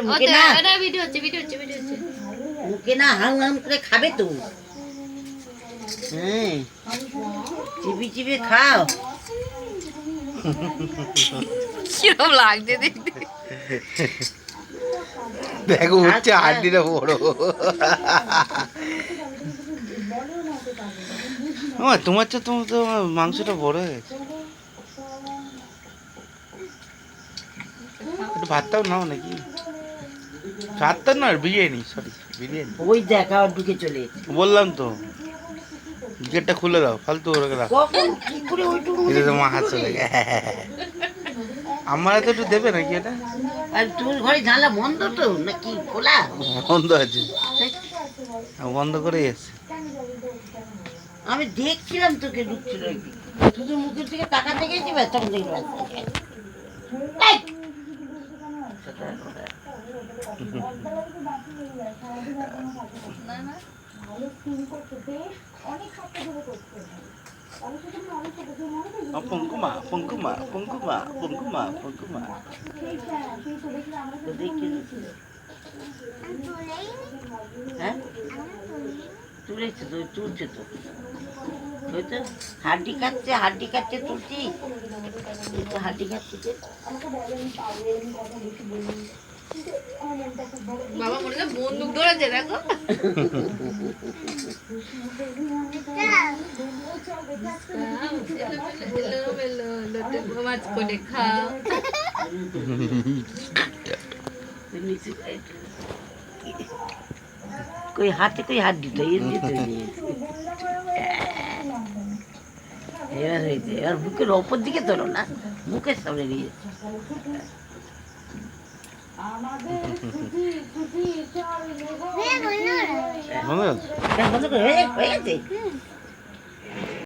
মুখে না ভিডিও হচ্ছে ভিডিও হচ্ছে ভিডিও হচ্ছে মুখে না হাম হাম করে খাবে তো হ্যাঁ চিবি চিবি খাও কিরম লাগছে দেখতে দেখো হচ্ছে হাড্ডিটা বড় তোমার তো মাংসটা বড় হয়ে গেছে একটু ভাতটাও নাও নাকি ভাতটা না বিরিয়ানি সরি বিরিয়ানি ওই দেখা ঢুকে চলে বললাম তো গেটটা খুলে দাও ফালতু ওরা রাখো কখন কি করে ওইটুকু এটা তো মা হাত চলে আমার তো একটু দেবে নাকি এটা আর তোর ঘরে জানলা বন্ধ তো নাকি খোলা বন্ধ আছে বন্ধ করেই আছে আমি দেখছিলাম তোকে ঢুকছিল শুধু মুখের দিকে তাকাতে গেছি ব্যাস তখন দেখি ব্যাস এই! পঙ্কুমা পঙ্কুমা পঙ্কুমা পঙ্কুমা পঙ্কুমা তো দেখি হ্যাঁ তুলেছে তো তুলছে তো ওই তো হাড্ডি খাচ্ছে তুলছি এই তো হাড্ডি খাচ্ছে যে। বাবা মনে হয় বন্দুক ধরেছে দেখো মাছ করে খাও নিচে কই হাতে কই হাড্ডি তো এর ভিতরে নিয়ে এবার হয়েছে এবার বুকের অপর দিকে তোলো না বুকের সামনে নিয়ে মনে আছে হয়ে গেছে